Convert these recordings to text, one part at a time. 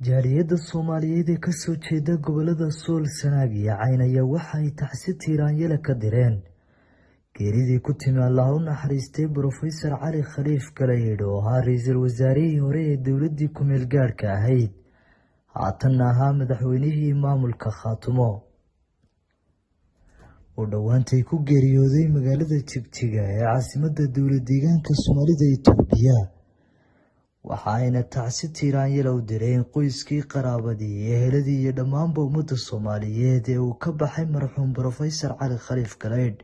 Jaaliyadda Soomaaliyeed ee ka soo jeeda gobollada Sool, Sanaag iyo Cayn ayaa waxa ay tacsi tiiraanyele ka direen geeridii ku timi Allah u naxariistay Professor Cali Khaliif Galeydh oo ahaa ra'iisul wasaarihii hore ee dowladdii ku meel gaadhka ahayd, haatanna ahaa madaxweynihii maamulka Khaatumo. oo dhowaantay ku geeriyooday magaalada Jigjiga ee caasimadda dowlad deegaanka Soomaalida Itoobiya. waxa ayna tacsi tiiraanyele u direen qoyskii, qaraabadii, eheladii iyo dhammaanba ummadda Soomaaliyeed ee uu ka baxay marxuum Professor Cali Khaliif Galeydh.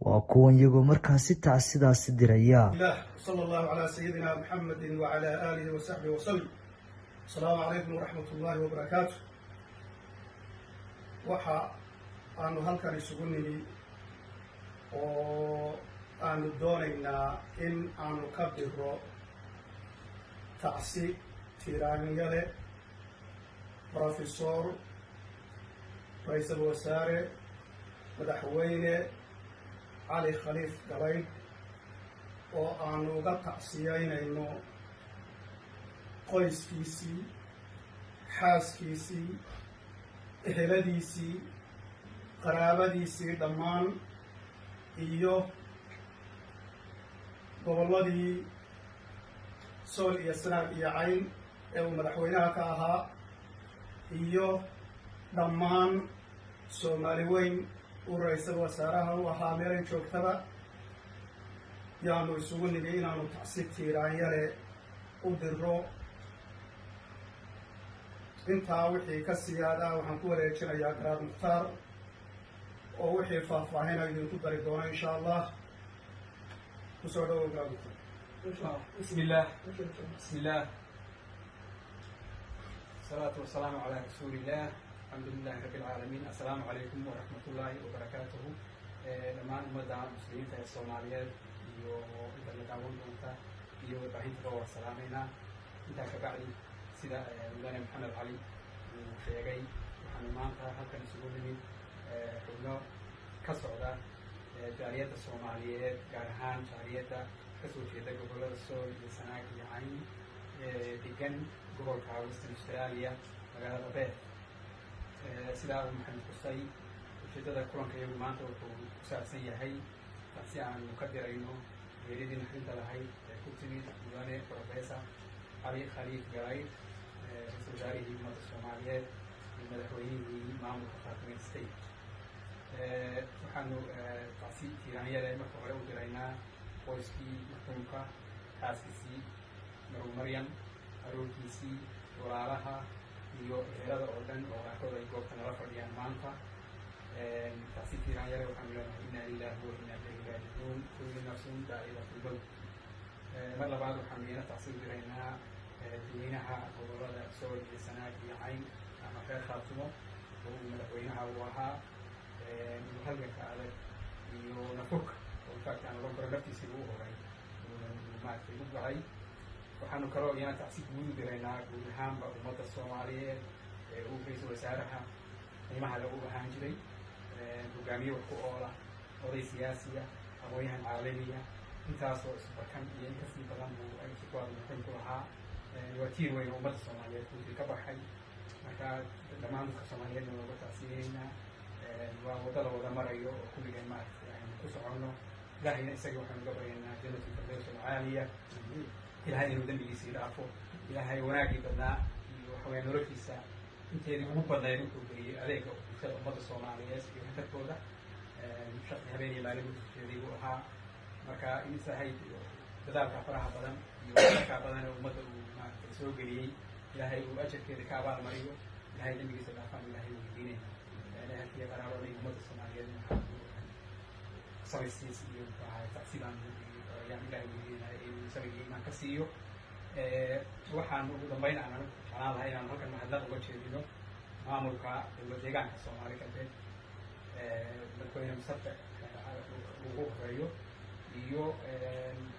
waa kuwan iyagoo markaasi tacsidaasi diraya. صلى الله على سيدنا محمد وعلى آله وصحبه وسلم. السلام عليكم ورحمة الله وبركاته. waxa aanu halkan isugu nimi oo aanu doonaynaa in aanu ka diro tacsi tiiraanyele Professor ra'iisul wasaare madaxweyne Cali Khaliif Galeydh oo aanu uga tacsiyeynayno qoyskiisii, xaaskiisii, eheladiisii, qaraabadiisii dhammaan iyo gobolladii Sool iyo Sanaag iyo Cayn ee uu madaxweynaha ka ahaa iyo dhammaan Soomaali weyn uu ra'iisul wasaaraha u ahaa meelay joogtaba. yaanu isugu nimi inaanu tacsi tiiraanyele u diro. intaa wixii ka siyaada waxaan ku wareejinayaa Garaad Mukhtaar oo wixii faahfaahina idinku dari doona insha Allah. kusoo dhawow Garaad Mukhtaar. بسم الله الصلاة والسلام على رسول الله. الحمد لله رب العالمين. السلام عليكم ورحمة الله وبركاته. لما أمدا مسلمين في الصوماليات iyo inta la daawan doonta iyo warbaahinta waa salaameyna. intaa ka bacdi sida mudane Maxamed Cali uu sheegay, waxaan maanta halkan isugu nimid xubno ka socda jaaliyadda Soomaaliyeed, gaar ahaan jaaliyadda ka soo jeeda gobollada Sool iyo Sanaag iyo Cayn degan gobolka Western Australia magaalada Perth. sidaa uu Maxamed xusay, ujeedada kulanka iyagu maanta wuxuu ku saabsan yahay si aanu ka dirayno geeridii naxdinta lahayd ee ku timid mudane Professor Cali Khaliif Galeydh, ra'iisul wasaarihii ummadda Soomaaliyeed iyo madaxweynihii maamulka Khaatumo State. waxaanu tacsi tiiraanyele marka hore u diraynaa qoyskii marxuumka, xaaskiisii marxuum Maryam, aroorkiisii, walaalaha iyo ehelada oo dhan oo qaarkood ay goobta nala fadhiyaan maanta. tacsi tiiraanyele waxaanu leenahay inaa lilaahi wa inaa ilayhi raajicuun, kullu nafsin daa'iqatul mawt. mar labaad waxaanu iyana tacsi u diraynaa dadweynaha gobollada Sool iyo Sanaag iyo Cayn ama reer Khaatumo oo uu madaxweynaha u ahaa, halganka adag iyo nafurka oo infact aan oran karo naftiisii ugu horay maaragtay u baxay. waxaanu kaloo iyana tacsi guud u diraynaa guud ahaanba ummadda Soomaaliyeed ee uu ra'iisul wasaaraha qiimaha lagu ahaan jiray, hogaamiye wax ku oola, oday siyaasiya, aqoonyahan caalamiya, intaasoo isbarkan iyo in kasii badan buu ay shaqada muhiim ku lahaa. waa tiir weyn oo ummadda Soomaaliyeed runtii ka baxay. marka dhammaan dadka Soomaaliyeedna looga tacsiyeynaa. waa wadada wada marayo oo kulligeen maaragtay aynu ku soconno. ilaahayna isaga waxaanu uga baryaynaa jannatul firdaws alcaaliya. ilaahay inuu dembigiisii dhaafo. ilaahay wanaagii badnaa iyo waxaweye noloshiisa inteedii ugu badnayd wuxuu geliyey adeega bulshada ummadda Soomaaliyeed iyo waxtarkooda. shaqi habeen iyo maalin ujeeday buu ahaa. marka in isahay dadaalka faraha badan iyo waxtarka badan ee ummadda uu maaragtay soo geliyey, ilaahay uu ajarkeeda ka abaalmariyo. ilaahay dembigiisa dhaafaan ilaahay uu weydiinayna. ehelkiiyo qaraabada iyo ummadda Soomaaliyeed sabaystiis iyo tacsiibaan ayaan ilaahay weydiinaya inuu isaga iimaan ka siiyo. waxaan ugu dambeyn aan jeclaan lahay inaan halkan mahadnaq uga jeedino maamulka dowlad deegaanka Soomaali galbeed, madaxweyne Mustafa ugu horeeyo, iyo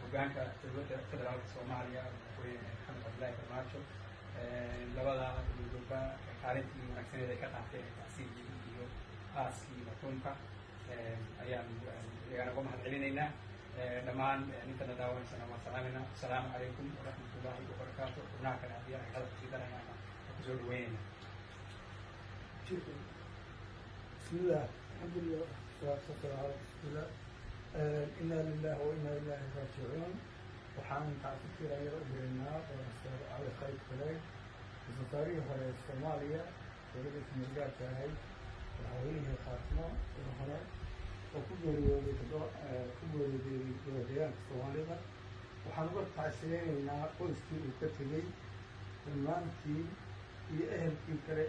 hogaanka dowladda federaalka Soomaaliya madaxweyne Maxamed Cabdullaahi Farmaajo. labada dowladba kaalintii wanaagsaneed ay ka qaateen tacsiibkii iyo aaskii marxuumka ayaan iyagana uga mahad celinaynaa. dhammaan intana daawaneysana waan salaamayna. Asalaamu calaykum waraxmatullaahi wabarakaatu. xubnaha kale haddii ay hadalka sii darayaan waan kusoo dhaweynayna. بسم الله الحمد لله والصلاة والسلام على رسول الله. إنا لله وإنا إليه راجعون. وحان تعرفين أن يرؤينا ونصر على خير كلام وزفاريه على الصومالية ولدت مرجات هاي وعويه خاتمة وهنا وكل الوديان الصومالية وحنقول تعسيرين قوس في الكتلي المانتي iyo ehelkii kale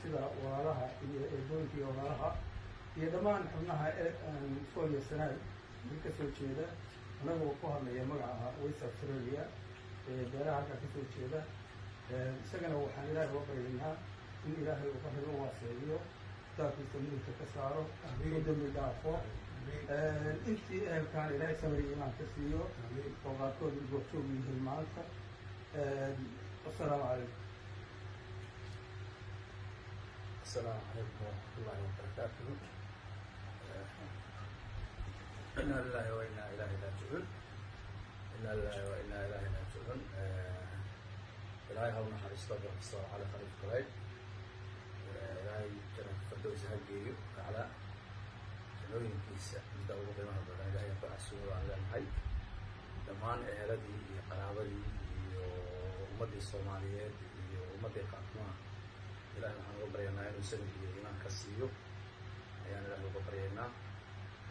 sida walaalaha iyo eedooyinkii walaalaha iyo dhammaan xubnaha sooliya sanaad ka soo jeeda anagoo ku hadlaya magaca West Australia beeraha halka ka soo jeeda isagana waxaan ilaahay uga baryaynaa in ilaahay uu qabriga u waaseeyo kitaabkiisa midabka ka saaro u dambi dhaafo intii ehelkaan ilaahay samir iyo imaan ka siiyo oo qaarkood goobjoog yihiin maanta. Assalaamu calaykum. السلام عليكم ورحمة الله وبركاته. إنا لله وإنا إليه راجعون. إنا لله وإنا إليه راجعون. إلهي هون حريص طبعا الصور على خليفة قريب. إلهي كان فردوس هالجيو على جنوين كيس الدولة قيمة بدنا إلهي يقع السورة على الحي. دمان أهلدي قرابري ومدي الصوماليات ومدي قاتمان. إلهي waxaan uga baryaynaa inuu sanad iyo iimaan ka siiyo ayaan ilaahay uga baryaynaa.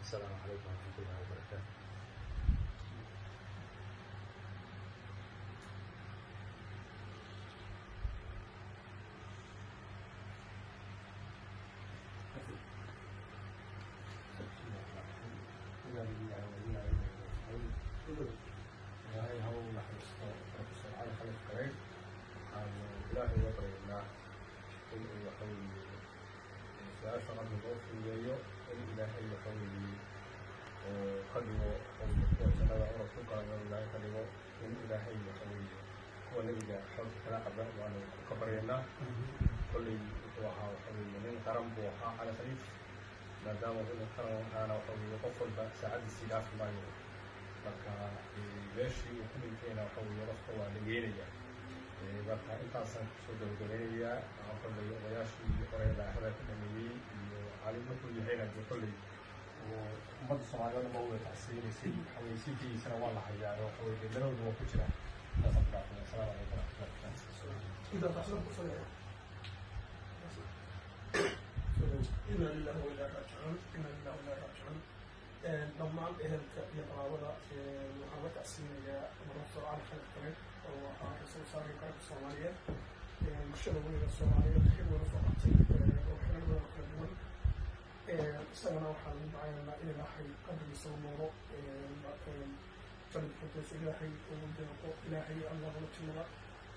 Assalaamu calaykum waraxmatullaahi wabarakaatu. ilaahay ha u naxariisto professor cali khalif gareyd. waxaan ilaahay uga baryaynaa in uu waxaweeye su-aasha qalbiga u fududeeyo, in ilaahay waxaweeye ka dhigo jannada orod ku galayo ilaahay ka dhigo, in ilaahay waxaweeye kuwa nebiga xolka kala qaba waanu ka baryaynaa. kolley wuxuu ahaa waxaweeye nin qaran buu ahaa cali khaliif, maadaama nin qaran ahaana waxaweeye qof walba saacaddiisii dhaafi maayo. marka meeshii uu ku dhintayna waxaweeye qofka waa la geenaya. marka intaasaan kusoo gabagabeynayaa. waxaan kolley odayaashii hore ilaahay ku dhameeyey iyo cali markuu yahayna dee kolley ummadda Soomaaliyeed ma wada tacsiinaysay. waxaweeye sintigiisana waa la hayaa oo waxaweeye danowda waa ku jira. intaasaan ku dhaafay. assalaamu calaykum waraxmatullahi wabarakaatu. إنا لله وإنا راجعون. إنا لله وإنا راجعون. dhammaan ehelka iyo qaraabada waxaan la tacsiinayaa professor cali khalif gareyd oo ahaa ra-iisul wasaarka qaranka Soomaaliyeed. bulshada weliga Soomaaliyeed xil wada soo qabtay oo xilal wada kala duwan. isagana waxaan ducaynaynaa in ilaahay qabrigiisa u noolo, jannada firdawsa ilaahay ugu deeqo, ilaahay allahuna jannada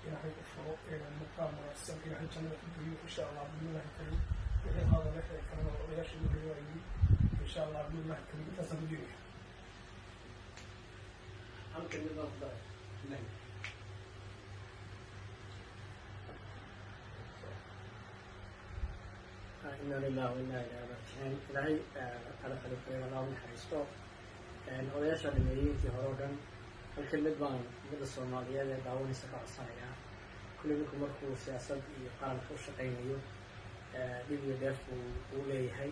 ilaahay u furo, muqaam wanaagsan ilaahay jannada ku geeyo insha allah bismillahi karim. wixii haada la xiri karana odayaasha ugu reebayay إن شاء الله بإذن الله الكريم تصدقوني. أمكن نضاف نعم. إنا لله وإنا إليه راجعون. إلهي على خليفة الله نحرسته. odayaasha dhameeyey hore oo dhan halkan mid baan ummadda Soomaaliyeed ee daawanaysa ka codsanayaa. kulli ninku markuu siyaasad iyo qaranka u shaqaynayo dhib iyo dheef uu leeyahay.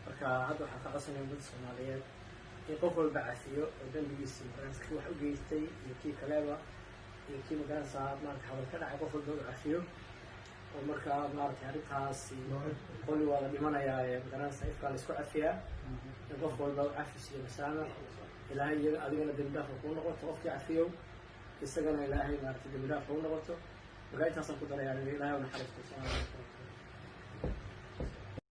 marka hadda waxaan ka codsanaya ummadda Soomaaliyeed in qof walba cafiyo oo dambigiisii markii wax u geystay iyo kii kaleba iyo kii magaranaysaa maarata hadal ka dhacay qof walba u cafiyo oo markaa maarata arrintaasi qoli waa la dhimanayaa ee magaranaysaa ifkaa la isku cafiyaa in qof walba u cafis iyo masaamax ilaahay iyaga adigana dembi dhaaf kuu noqoto qofkii cafiyow isagana ilaahay maarata dembi dhaaf kuu noqoto. marka intaasaan ku darayaa ilaahay u naxariisto.